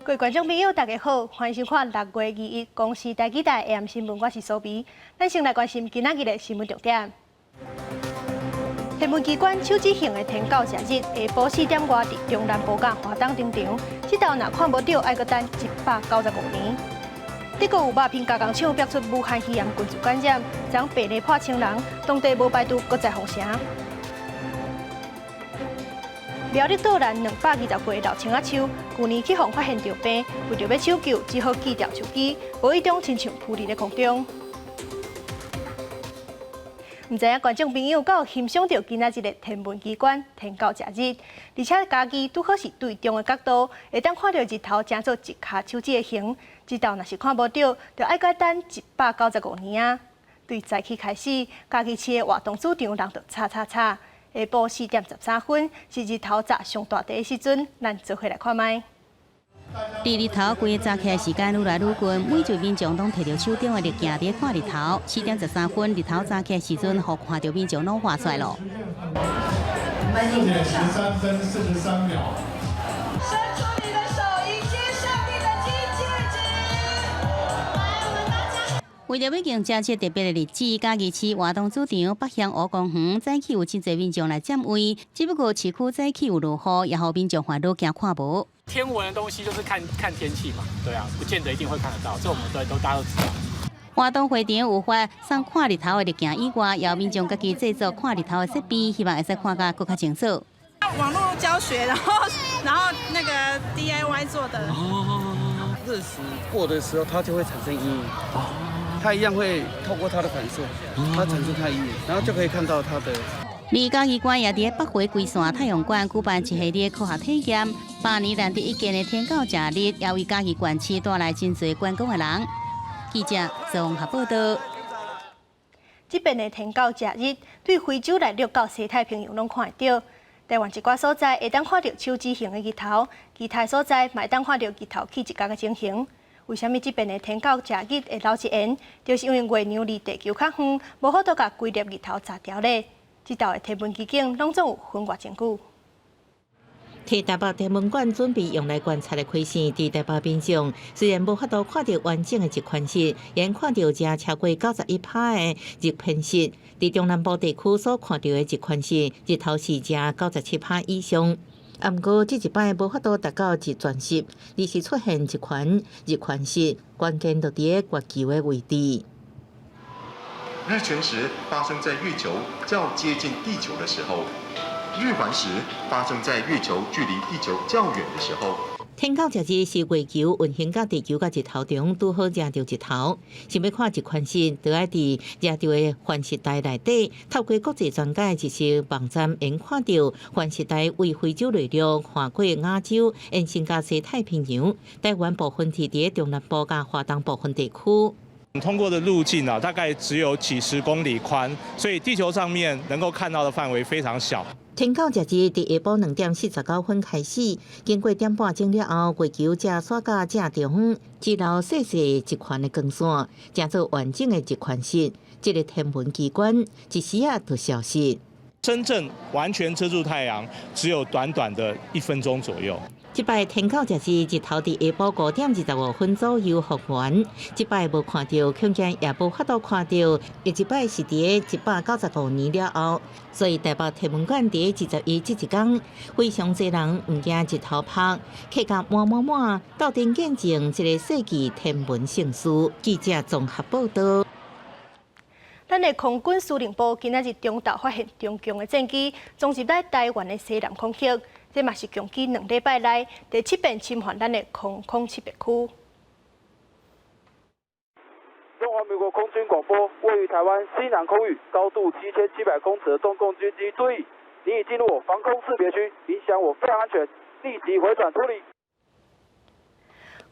各位观众朋友，大家好，欢迎收看6月21公视台记台 AM 新闻，我是苏比。咱先来关心今仔日的新闻重点。天文机关手指型的天狗食日，下晡4点外伫中南部港花东停场，这道若看无到，爱搁等195年。德国有鸦片加工厂爆出武汉肺炎群组感染，将病例破1000人，当地无排除搁再封城。苗栗岛南220岁老青仔树，去年去防发现着病，为着要抢救，只好锯掉树枝，无意中亲像扑伫咧空中。唔知影观众朋友敢有欣赏到今仔日的天文机关天狗食日，而且家己拄好是对中的角度，会当看到日头正做一卡手指的形。这道若是看无到，就爱搁等195年啊！对早起开始，家己市的活动主场人就吵。下晡4点13分是日头早上大地的时阵，咱做伙来看卖。离日头规个早起的时间愈来愈近，每一位民众拢摕着手中的日镜伫看日头。4点13分，日头早起的时阵，互看到民众拢画出来咯。4点13分43秒。伸出你的手，迎接上帝的金戒指。为着要迎接这特别的日子，嘉义市活动主场北向5公园早起有真侪民众来占位，只不过市区早起有落雨，也互民众烦恼惊看无。天文的东西就是看天气嘛，对啊，不见得一定会看得到，这我们都大家都知道。活动会场有发送看日头的日镜以外，也有民众家己制作看日头的设备，希望会使看甲更较清楚。网络教学，然后那个 DIY 做的。日食过的时候，它就会产生阴影。它一样会透过它的反射，它产生它阴影，然后就可以看到它的。离嘉义县也伫北回龟山太阳馆举办一系列科学体验，8年难得一见的天狗食日，也为嘉义县市带来真侪观光的人。记者综合报道。这边的天狗食日，对非洲内陆到西太平洋拢看得到。台湾一寡所在会当看到手指形的日头，其他所在嘛会当看到日头起一角的情形。为什么这边的天狗食日会留一言？就是因为月亮离地球较远，无法度甲规粒日头炸掉咧。这道的天文机警拢总有分外证据。替台北天文馆准备用来观察的窥线，伫台北民众虽然无法度看到完整的日全食，也看到这超过91%的日偏食。伫中南部地区所看到的日全食，日头是正97%以上。啊，毋过这一摆无法度达到日全食，而是出现一群日全食，关键就伫咧月球的位置。日全食发生在月球较接近地球的时候，日环食发生在月球距离地球较远的时候。天狗食日是月球运行到地球甲日头中，拄好抓到日头。想要看日全食，就要伫抓到的环食台内底，透过国际专家的实网站，能看到环食台为非洲内陆跨过亚洲，延伸到西太平洋。台湾部分是伫中南部甲华东部分地区。通过的路径大概只有几十公里宽，所以地球上面能够看到的范围非常小。天狗食日伫下晡2点49分开始，经过点半钟了后，月球才刷到正中，只留细细一圈的光线，正做完整的日全食。这个天文机关一时啊就消失。真正完全遮住太阳，只有短短的1分钟左右。这摆天狗食日日头伫下晡5点25分左右复原，这摆无看到，恐惊也无法度看到。这摆是伫195年了后，所以台北天文馆伫21这一天，非常侪人毋惊日头晒，客家满，斗阵见证这个世纪天文盛事。记者综合报道。咱的空军司令部今仔日中昼发现中共的战机装入在台湾的西南空域，这嘛是共计2礼拜来第7遍侵犯咱的空识别区。中华民国空军广播，位于台湾西南空域，高度7700公尺的中共军机注意，你已进入我防空识别区，影响我飞行安全，立即回转处理。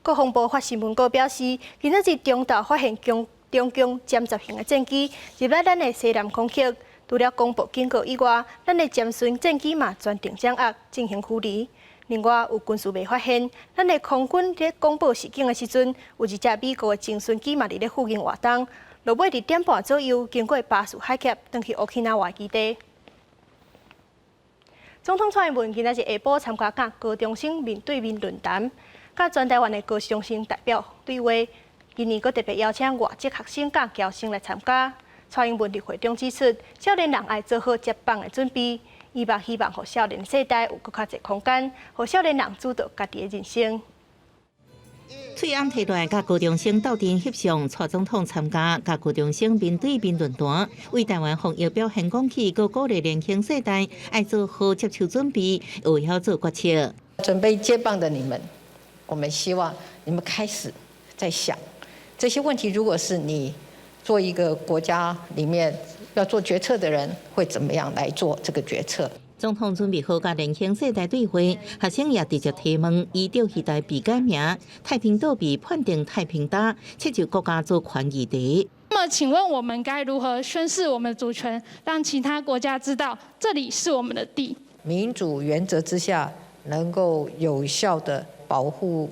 国防部发新闻稿表示，今仔日中昼发现中共歼10型的战机入来咱的西南空域，除了公布警告以外，咱的歼巡战机嘛全程掌握进行驱离。另外，有军事媒发现，咱的空军在公布示警的时阵，有一架美国的侦巡机嘛伫咧附近活动，落尾2点半左右经过巴士海峡，转去乌克兰基地。总统蔡英文今仔日下晡参加甲高中生面对面论坛，甲全台湾的高中生代表对话。今年阁特别邀请外籍学生甲侨生来参加。蔡英文伫会中指出，少年人爱做好接棒的准备，伊嘛希望互少年世代有更较侪空间，互少年人主导家己的人生。翠安提出甲高中生斗阵翕相，蔡总统参加甲高中生面对面论坛，为台湾防疫表现讲起，佮鼓励年轻世代爱做好接手准备，也要做决策。准备接棒的你们，我们希望你们开始在想这些问题。如果是你做一个国家里面要做决策的人，会怎么样来做这个决策？总统准备好甲年轻世代对话，学生也直接提问，依照时代被改名，太平岛被判定太平岛，请求国家做权议题。那么，请问我们该如何宣示我们的主权，让其他国家知道这里是我们的地？民主原则之下，能够有效地保护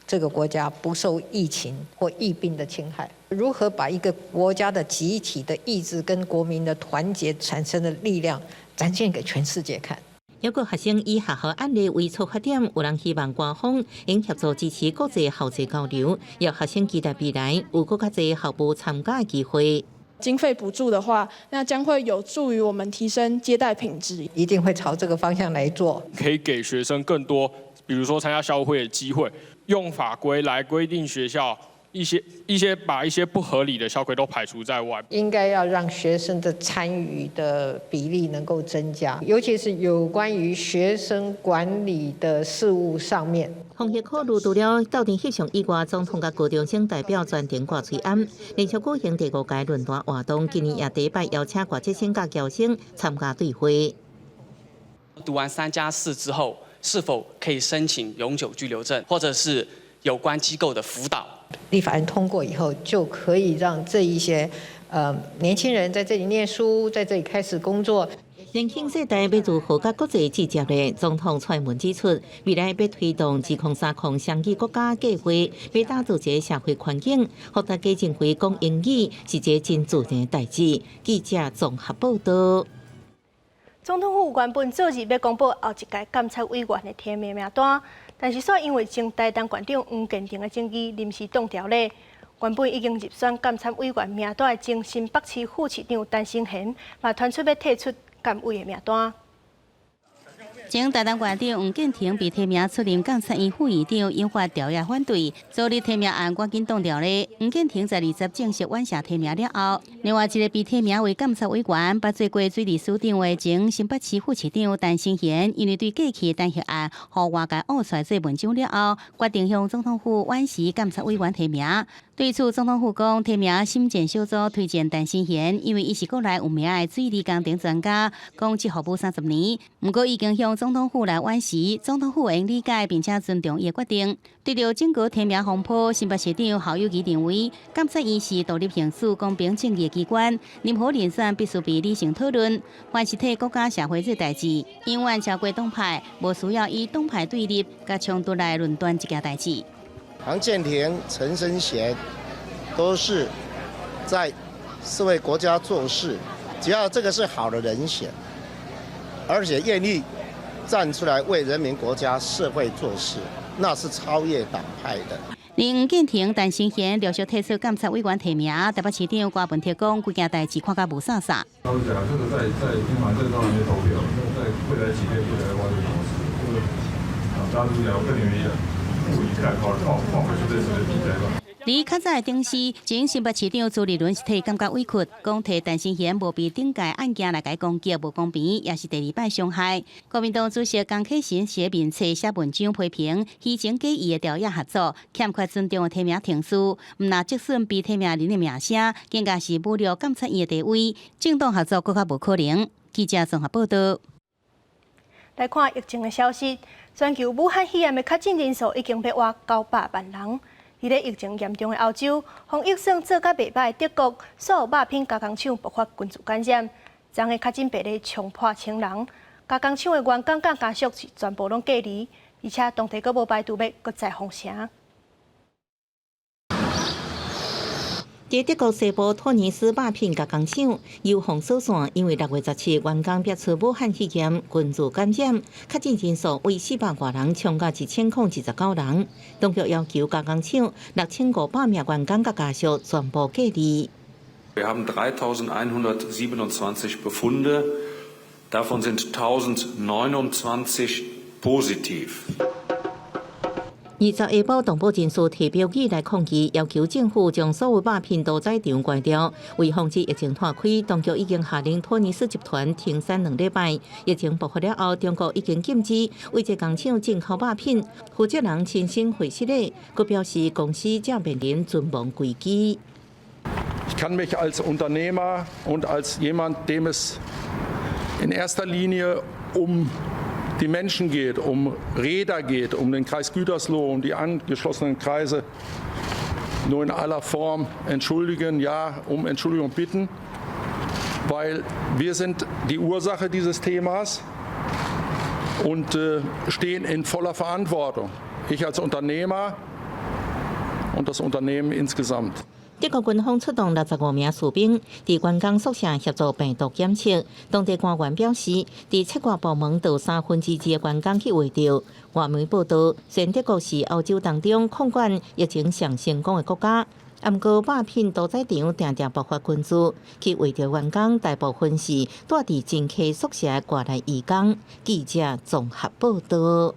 这个国家不受疫情或疫病的侵害。如何把一个国家的集体的意志跟国民的团结产生的力量展现给全世界看？有个学生以学校案例为出发点，有人希望官方应协助支持国际校际交流，让学生期待未来有更加侪校部参加的机会。经费补助的话，那将会有助于我们提升接待品质。一定会朝这个方向来做，可以给学生更多，比如说参加校会的机会，用法规来规定学校把一些不合理的校规都排除在外。应该要让学生的参与的比例能够增加，尤其是有关于学生管理的事务上面。防疫考虑除了斗阵翕相以外，总统甲高中生代表专程挂翠安，连续举行第5届论坛活动，今年也第一摆邀请外籍生甲侨生参加对会。读完3+4之后，是否可以申请永久居留证，或者是有关机构的辅导？立法案通过以后，就可以让这一些年轻人在这里念书，在这里开始工作。年轻世代要如何甲国际接接呢？总统蔡英文指出，未来要推动2030双语国家计划，要打造一个社会环境，让大家认为讲英语是一个真自然的代志。记者综合报道。总统府原本昨日要公布后一届监察委员的提名名单，但是因为前台东县长黄建庭的争议，临时冻调咧。原本已经入选监察委员名单的前新北市副市长陈新贤，嘛传出要退出监委的名单。前台东县长黄建庭被提名出任监察院副院长，引发调查反对。昨日提名案赶紧冻掉咧。黄建庭在20正式完成提名了后，另外一个被提名为监察委员，捌做过水利署长的前新北市副市长陈新贤，因为对过去的弹劾案，互外界挖出来做文章了后，决定向总统府婉辞监察委员提名。对此，总统府讲提名审检小组推荐陈新贤，因为伊是国内有名的水利工程专家，讲职服务30年。不过已经向总统府来婉辞，总统府会理解并且尊重伊的决定。对着整个提名风波，新北市长侯友宜认为，监察院是独立行使公平正义的机关，任何人选必须被理性讨论，凡是替国家社会做代志，永远超过党派，无需要以党派对立甲冲突来论断这件代志。黄建庭、陈生贤都是在为国家做事，只要这个是好的人选，而且愿意站出来为人民、国家、社会做事，那是超越党派的。黄建庭、陈新贤陆续退出监察委员提名，台北市长郭文铁讲，规件代志看甲无啥啥。老实讲，这个在平常这都还没投票，在未来几天会来挖这个模式，这个大家都讲，我跟你们一样，不以看好，放回去这次的比赛吧。离较早的顶时，前新北市长朱立伦是替感觉委屈，讲替陈新贤无被顶届案件来甲攻击无公平，也是第2摆伤害。国民党主席江启臣写面册写文章批评，虚情假意的调查合作，欠缺尊重的提名程序，毋但即损被提名人的名声，更加是侮辱监察院的地位，政党合作更加无可能。记者综合报道。来看疫情的消息，全球武汉肺炎的确诊人数已经要逾900万人。伫咧疫情严重的欧洲，防疫算做甲袂歹的德国，所有肉品加工厂爆发群组感染，昨个确诊病例冲破1000人。加工厂的员工甲家属是全部拢隔离，而且当地阁无排除要搁再封城。在德国西部托尼斯鸦片加工厂，油封锁线，因为6月17员工逼出武汉肺炎群组感染，确诊人数为400多人，冲到1029人。当局要求加工厂6500名员工甲家属全部隔离。Wir haben 3127 Befunde, davon sind 1029 positiv. 20下晡，动保人士提标语来抗议，要求政府将所有鸦片屠宰场关掉。为防止疫情扩开，当局已经下令托尼斯集团停产2礼拜。疫情爆发了后，中国已经禁止为这工厂进口鸦片。负责人亲身回息咧，佮表示公司正面临存亡危机。Ich kann mich als Unternehmer und als jemand, dem es in erster Linie die Menschen geht, Räder geht, den Kreis Gütersloh, die angeschlossenen Kreise, nur in aller Form entschuldigen, ja, Entschuldigung bitten, weil wir sind die Ursache dieses Themas und stehen in voller Verantwortung. Ich als Unternehmer und das Unternehmen insgesamt. 德国军方出动65名士兵，伫员工宿舍协助病毒检测。当地官员表示，伫测挂部门有2/3的员工去围着。外媒报道，虽然德国是欧洲当中控管疫情上成功的国家，不过鸦片屠宰场常常爆发群聚，去围着员工大部分是住伫真客宿舍挂来义工。记者综合报道。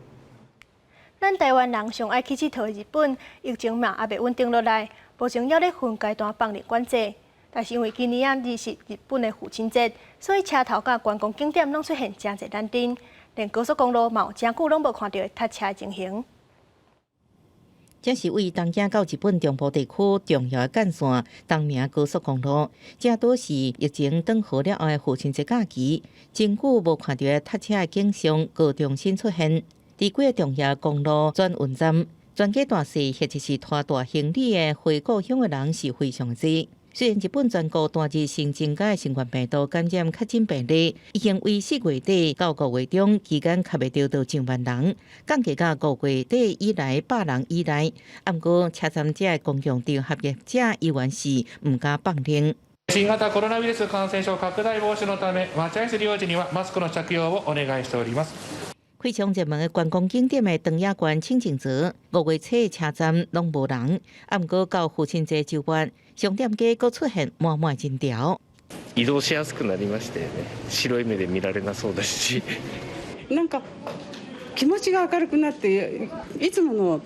咱台湾人上爱去佚佗的日本，疫情嘛也未稳定落来。目前还咧分阶段放入管制，但是因为今年是日本的父亲节，所以车头甲观光景点拢出现真侪难订，连高速公路嘛有真久拢无看到塞车的情形。这是为东京到日本中部地区重要的干线东名高速公路，这都是疫情转好了后的父亲节假期，真久无看到塞车的景象，高重新出现。伫几个重要公路转运站。全家大细或者是拖大行李的回故乡的人是非常多。虽然日本全国单日新增加的新冠病毒感染确诊病例已经为4月底到5月中期间却未达到1万人，降低到5月底以来100人以内。不过，车站者的公用场合业者依然是唔敢放令。新型コロナウイルス感染症拡大防止のため、待合室利用時にはマスクの着用をお願いしております。非常热门的观光景点的长野县清境泽，5月初的車站拢無人，不過到父親節週末，商店街佫出現滿滿人潮。移動しやすくなりましたよね。白い目で見られなそうですし。なんか気持ちが明るくなって、いつもの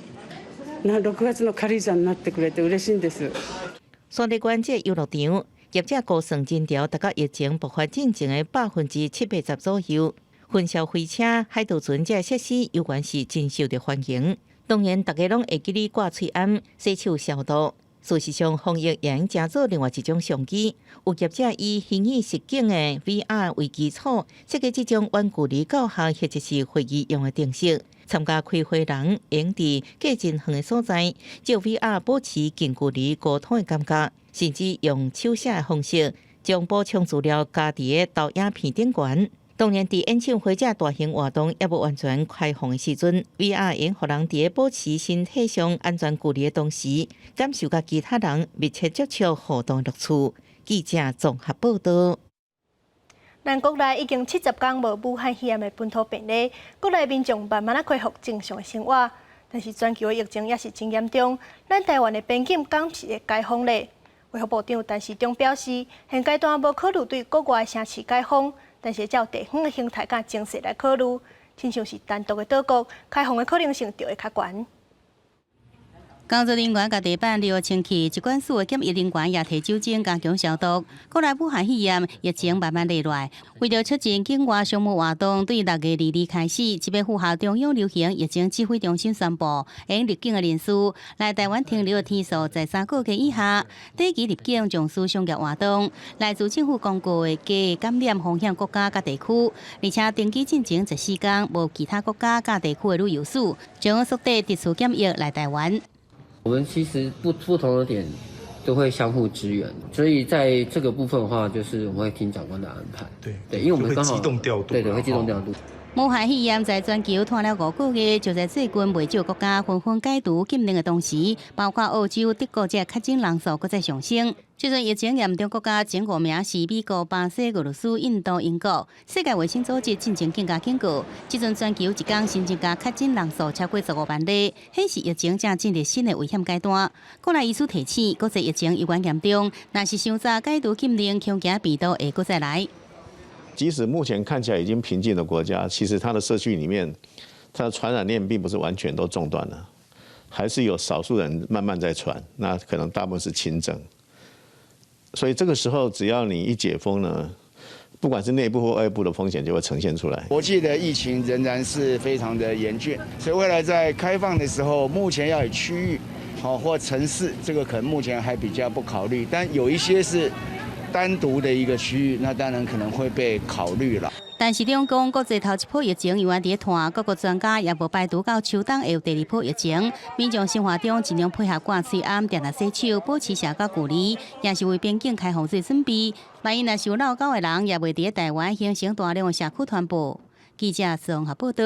6月の軽井沢になってくれて嬉しいんです。山梨县这遊樂場，業者估算人潮大概疫情爆發之前的70%左右。雲霄飛車、海盜船這設施有關是真受到歡迎。當然，大家攏會記哩掛喙罨、洗手消毒。事實上，防疫ยัง加做另外一種相機，有業者以虛擬實境的 VR 為基礎，設計這種遠距離教學或者是會議用的定式。參加開會人用佇隔真遠的所在，借 VR 保持近距離溝通的感覺，甚至用手寫的方式將補充資料加佇個投影片頂懸。當然，在演唱會這大型活動也無完全開放的時陣 ，VR 用予人在保持身體上安全距離的同時，感受甲其他人密切接觸互動樂趣。記者綜合報道。咱國內已經70天無武漢肺炎的本土病例，國內民眾慢慢恢復正常的生活，但是全球的疫情也是真嚴重。咱台灣的邊境敢是會解封咧？衛福部長陳時中表示，現階段無考慮對國外的城市解封。但是照地方的形態甲政策來考慮，親像是單獨的島國，開放的可能性就會較懸。工作人員甲地板利用清氣，疾管署的檢疫人員也提酒精加強消毒。國內武漢肺炎疫情慢慢落來，為了促進境外商務活動，對6月2日開始，這邊副校中央流行疫情指揮中心宣布，因入境的人數來台灣停留的天數在3個月以下，短期入境從事商業活動，來自政府公告的低感染風險國家甲地區，而且登記進前14天無其他國家甲地區的旅遊史，將縮短特殊檢疫來台灣。我们其实不同的点都会相互支援，所以在这个部分的话，就是我们会听长官的安排。对，因为我们刚好会机动调度。对，会机动调度。武汉肺炎在全球拖了5个月，就在最近未少国家纷纷解除禁令的同时，包括澳洲、德国这确诊人数搁再上升。这阵疫情严重国家前5名是美国、巴西、俄罗斯、印度、英国。世界卫生组织进前更加警告，这阵全球一天新增加确诊人数超过15万例，显示疫情正进入新的危险阶段。国内医师提醒，国际疫情依然严重，若是伤早解除禁令，恐惊病毒会搁再来。即使目前看起来已经平静的国家，其实它的社区里面，它的传染链并不是完全都中断了，还是有少数人慢慢在传，那可能大部分是轻症。所以这个时候，只要你一解封呢，不管是内部或外部的风险就会呈现出来。国际的疫情仍然是非常的严峻，所以未来在开放的时候，目前要以区域或城市，这个可能目前还比较不考虑，但有一些是单独的一个区域，那当然可能会被考虑了。但是中共国际头一波疫情依然在拖，各国专家也无排除到秋冬会有第2波疫情。民众生活中尽量配合挂嘴暗、定定洗手、保持社交距离，也是为边境开放做准备。万一若是有闹交的人，也袂伫台湾形成大量的社区传播。记者综合报道。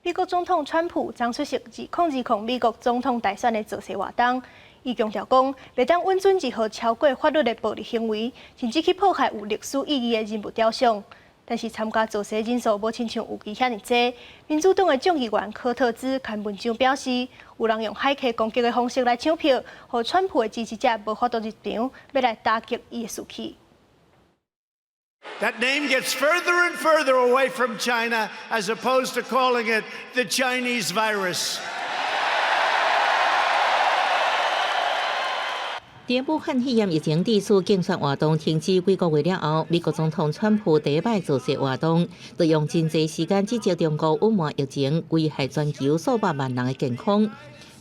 美国总统川普将出席2020美国总统大选的造势活动。伊强调讲，袂当允准任何超过法律的暴力行为，甚至去破坏有历史意义的人物雕像。但是参加造势人数无亲像预期遐尼多。民主党的众议员柯特兹刊文章表示，有人用海客攻击的方式来抢票，让川普的支持者无法度入场，要来打击伊的士气。That name gets further and further away from China, as opposed to calling it the Chinese virus. 第武汉肺炎疫情地区竞选活动停止几个月了后，美国总统川普第一摆造势活动，就用真侪时间指责中国隐瞒疫情，危害全球数百万人的健康。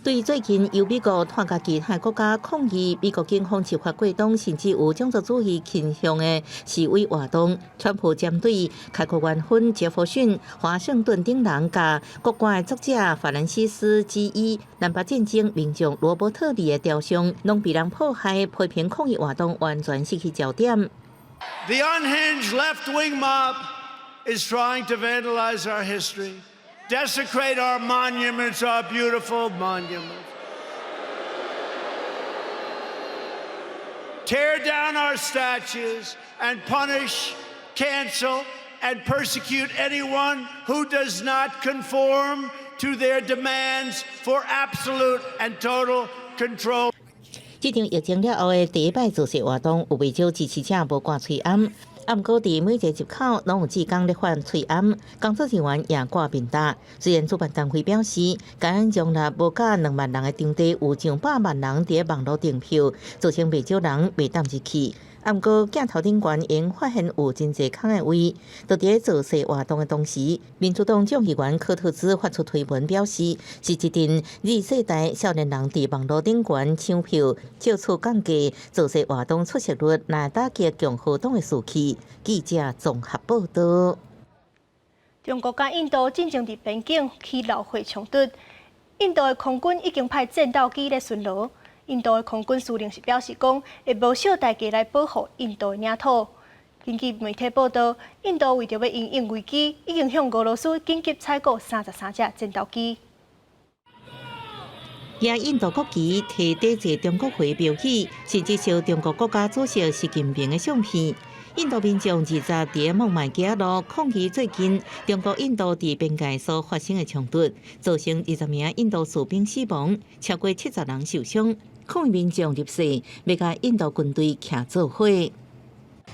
对最近由美国拖甲其他国家抗议美国警方执法过当，甚至有种族主义倾向的示威活动，川普针对开国元勋杰弗逊、华盛顿等人甲国外作者法兰西斯之一、南北战争名将罗伯特利的雕像，拢被人破坏，批评抗议活动完全失去焦点。The unhinged left-wing mob is trying to vandalize our history, desecrate our monuments, our beautiful monuments, tear down our statues, and punish, cancel, and persecute anyone who does not conform to their demands for absolute and total control. 这场疫情了后的第一摆造势活动，有不少支持者无挂嘴暗。暗过伫每一个入口拢有志工咧换喙暗，工作人员也挂面罩。虽然主办单位表示，感染容纳无甲2万人的场地，有上100万人伫网络订票，造成不少人未当入去。暗过镜头顶悬因发现有真侪空的位，就伫造势活动的同时，民主党众议员柯特兹发出推文表示，是一阵Z世代少年人伫网络顶悬抢票，借此降低造势活动出席率，来打击共和党的士气。记者综合报道。中国甲印度正伫边境起流血冲突，印度的空军已经派战斗机咧巡逻。印度的空军司令是表示讲，会无少代价来保护印度的领土。根据媒体报道，印度为着要因应危机，已经向俄罗斯紧急采购33架战斗机。也印度国旗提抵制中国会标语，甚至烧中国国家主席习近平的相片。印度民众20日伫孟买街路抗议最近中国印度伫边界所发生的冲突，造成20名印度士兵死亡，超过70人受伤。抗议民众入誓，要甲印度军队徛做伙。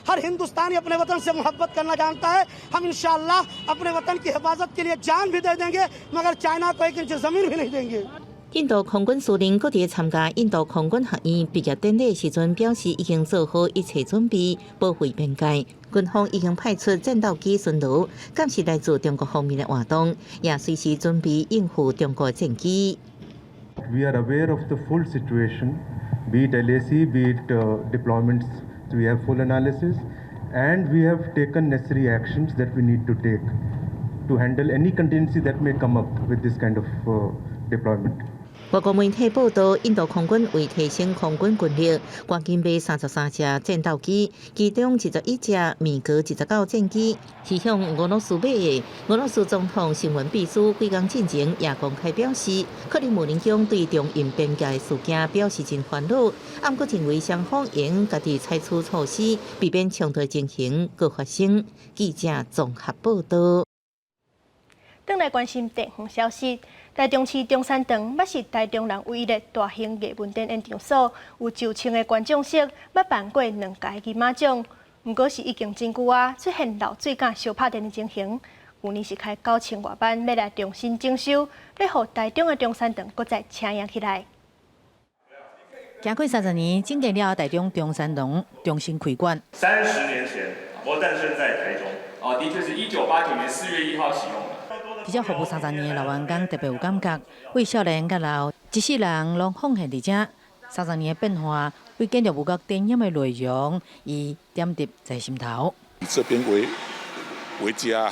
हर हिंदुस्तानी अपने वतन से मोहब्बत करना जानता है। हम इंशाअल्लाह अपने वतन की हिफाजत के लिए जान भी दे देंगे, मगर चाइना को 1 इंच जमीन भी नहीं देंगे। 印度空军司令搁伫参加印度空军学院毕业典礼时阵表示，已经做好一切准备保卫边界。军方已经派出战斗机巡逻，监视来自中国方面的活动，也随时准备应付中国战机。We are aware of the full situation, be it LAC, be it deployments. We have full analysis, and we have taken necessary actions that we need to take to handle any contingency that may come up with this kind of deployment. 外国媒体报道，印度空军为提升空军军力，赶紧买33架战斗机，其中11架米格29战机是向俄罗斯买的。俄罗斯总统新闻秘书几天进前也公开表示，克里姆林宫对中印边界事件表示真烦恼，暗过认为双方应家己采取措施，避免冲突情形搁发生。记者综合报道。转来关心地方消息，台中市中山堂捌是台中人唯一的大型艺文展演场所，有9,000个观众席，捌办过2届金马奖。不过是已经真久啊，出现漏水甲相拍电的情形。去年是开9000外班，要来重新整修，要让台中的中山堂搁再请扬起来。经过30年，整建了台中中山堂重新开馆。30年前，我诞生在台中。的确是1989年4月1号启用的。这只服务30年的老员工特别有感觉，为少年甲老一世人拢奉献伫这。30年的变化，为建立舞角电影的内容，伊点滴在心头。以这边为家，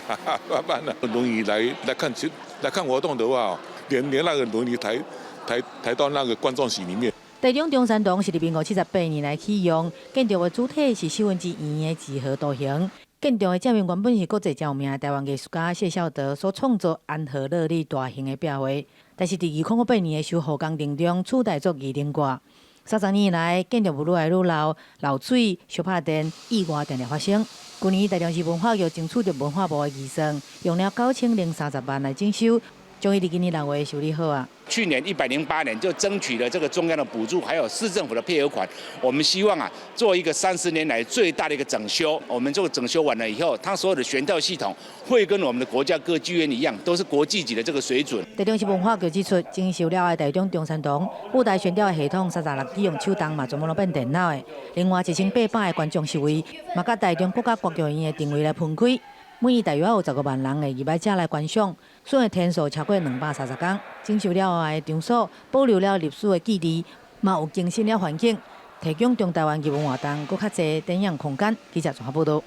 慢慢的轮椅来看活动的话，连那个轮椅抬到那个观众席里面。台中中山堂是伫民国78年来启用，建筑的主体是11分之圆的几何图形。建筑的正面原本是国际知名台湾艺术家谢孝德所创作安和乐利大型的壁画，但是伫2008年的修复工程中取代作二零挂。30年来，建筑物愈来愈老，漏水、相拍电意外常常发生。去年台中市文化局争取着文化部的预算，用了9030万来整修，终于伫今年6月修理好啊。去年108年就争取了这个中央的补助，还有市政府的配合款。我们希望做一个30年来最大的一个整修。我们这个整修完了以后，它所有的悬吊系统会跟我们的国家歌剧院一样，都是国际级的这个水准。台中市文化局指出，整修了的台中中山堂舞台悬吊的系统36支用手动嘛，全部拢变电脑的。另外1800的观众席位，嘛甲台中国家歌剧院的定位来分开。每日大约有15万人的入来者来观赏，选的天数超过230天。整修了后的场所保留了历史的记忆，嘛有更新了环境，提供中台湾艺文活动搁较侪展演空间。记者综合报道。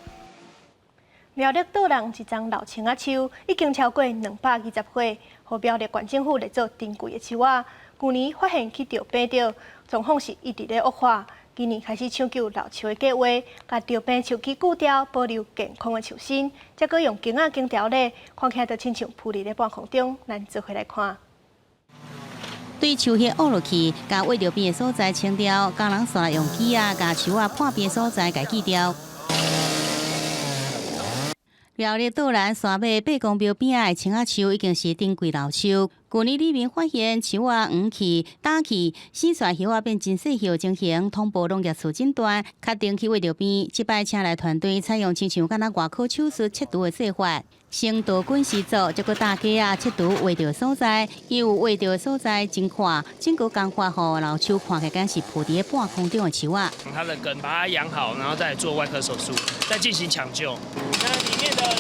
苗栗岛人一丛老青仔树已经超过220岁，互苗栗县政府来做珍贵的树仔。去年发现去钓病钓，状况是一直咧恶化。今年开始抢救老树的计划，把钓病树枝锯掉，保留健康的树身，再搁用茎仔茎条咧，看起来就亲像浮伫咧半空中。咱做回来看。对树叶挖落去，甲挖着边的所在清掉，工人煞用锯甲树仔破边的所在甲锯掉。苗栗岛南山尾八公庙边仔的青仔树已经是珍贵老树。去年里面发现树仔黄去、打去，细细叶仔变真细叶情形，通报农业处诊断，确定去挖着边。这摆请来团队采用亲像敢若外科手术切除的做法，先导滚石组，再搁大家切除挖着所在，伊有挖着所在真宽，整个工法后老树看起来是浮伫半空中的树仔。它的根把它养好，然后再做外科手术，再进行抢救。那里面的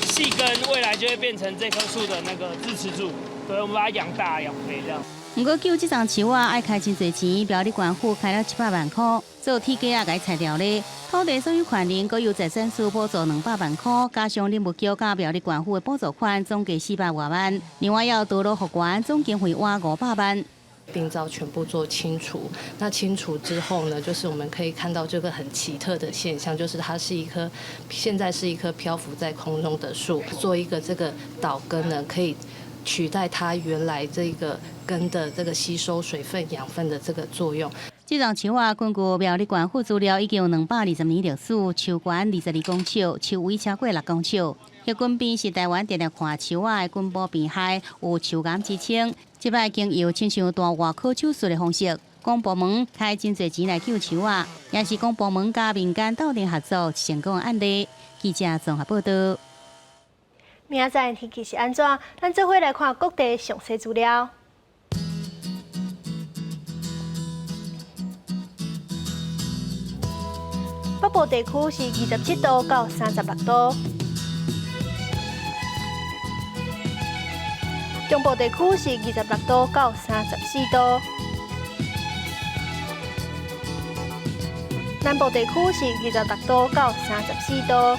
细根未来就会变成这棵树的那个支持柱，所以我们把它养大养肥这样。不过救这丛树仔爱开真侪钱，苗栗县府开了700万块，做铁架甲伊拆掉咧。土地所有权人阁由财产署补助200万块，加上林务局甲苗栗县府的补助款，总计400多万。另外要道路复原，总经费挖500万。病灶全部做清除，那清除之后呢，就是我们可以看到这个很奇特的现象，就是它是现在是一棵漂浮在空中的树，做一个这个倒根呢，可以取代它原来这个根的这个吸收水分、养分的这个作用。这丛树仔根据苗栗县府资料，已经有220年历史，树悬22公尺，树围超过6公尺。迄滚边是台湾常常看树仔的滚波边海，有树岩之称。即摆经由亲像大外科手术的方式，公部门开真侪钱来救树仔，也是公部门甲民间斗阵合作成功的案例。记者综合报道。明仔载天气是安怎？咱做伙来看各地详细资料。北部地区是27度到36度，中部地区是26度到34度，南部地区是26度到34度，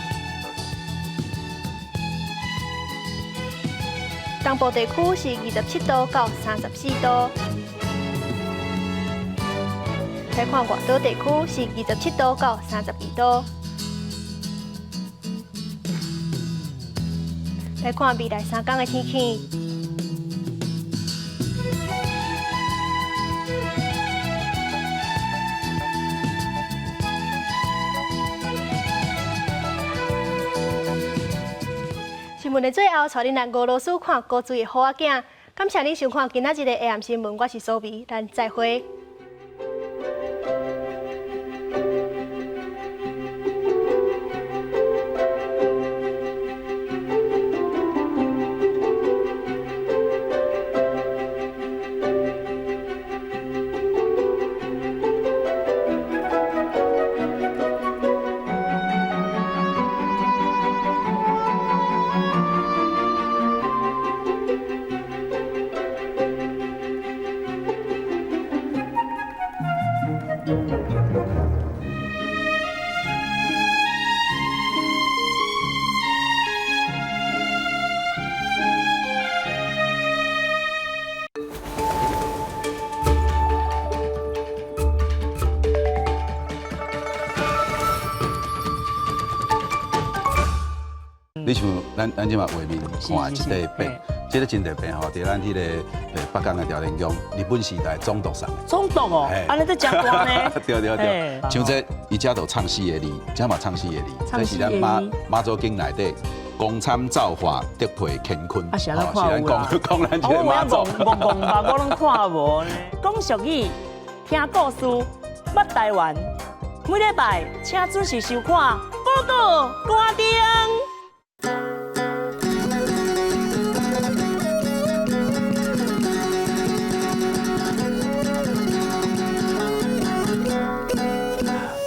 中部地区是27度到34度。再看外岛地区是27度到32度。来看未来3天的天气。新闻的最后，带恁来俄罗斯看古锥的虎仔囝。感谢恁收看今仔日的 AM 新闻，我是苏眉，咱再会。你像咱即马画面看即个病，即个真特病吼，伫咱迄个北港的条连宫，日本时代总督送的。总督哦，安尼在讲话呢？对对对，像这伊遮就唱4个字，遮嘛唱4个字，这是咱妈祖经内底公参造化德培乾坤。啊，是咱看有啦。讲咱这个妈祖。讲吧，我拢看无呢。讲俗语，听故事，捌台湾。每礼拜请准时收看报告关灯。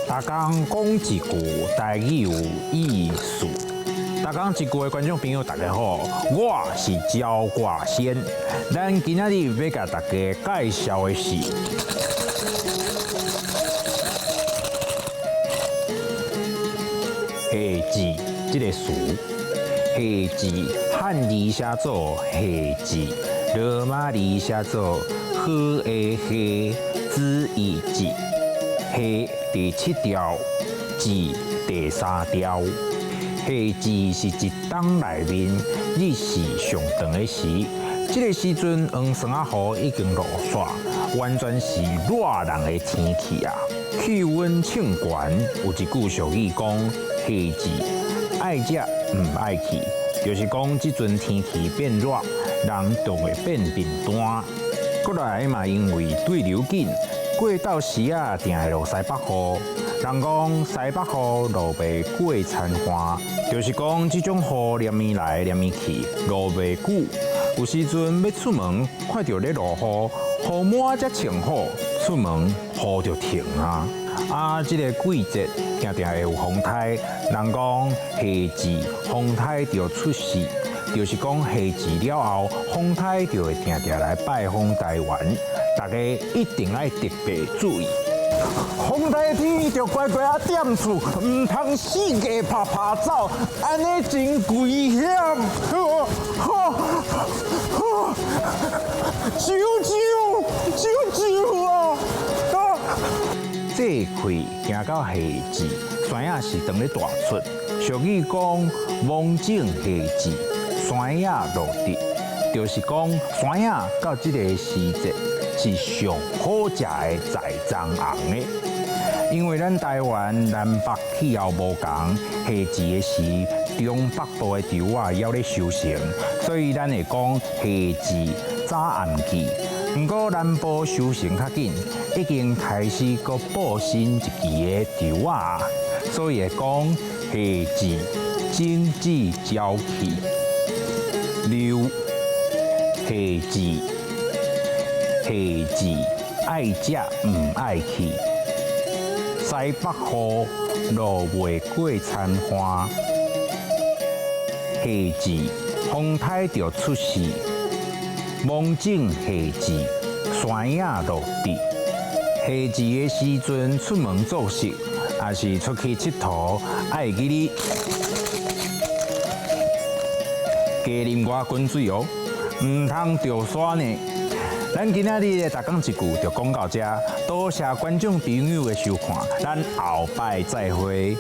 大家讲一句台语有意思。大家一句的观众朋友大家好，我是焦挂先。咱今仔日要甲大家介绍的是下字这个词。下字汉字写作下字，罗马字写作好的下，子义字。下第7条，字第3条。下字是一冬内面日时上长的时，这个时阵黄山啊雨已经落雪，完全是热人的天气啊。气温称悬，有一句俗语讲，下字爱食唔爱去，就是讲这阵天气变热，人就会变面单。过来嘛，因为对流紧。过到时啊，定会落西北雨。人讲西北雨落袂过田花，就是讲这种雨连绵来连绵去，落袂久。有时阵要出门，看到咧落雨，雨满才穿好，出门雨就停啊。啊，这个季节定定会有风台，人讲夏至风台就出世，就是讲夏至了后，风台就会定定来拜访台湾。大家一定要特别注意，风台天就乖乖啊踮厝，唔通四界拍拍走，安尼真危险。救啊！这气行到夏至，山野是当咧大出。俗语讲，望景夏至，山野落地，就是讲山野到这个时节。是上好食的在藏红的，因为咱台湾南北气候无同，夏至的时中北部的稻啊要咧收成，所以咱会讲夏至早暗季。不过南部收成较紧，已经开始搁播新一期的稻啊，所以会讲夏至经济交气，流夏至。夏至爱食唔爱去，西北雨落袂过田花。夏至风台就出世，望景夏至山野落地。夏至的时阵出门做事，也是出去佚佗，爱记哩加啉外滚水哦。唔通掉线呢。咱今仔日的逐讲一句就讲到这，多谢观众朋友的收看，咱后摆再会。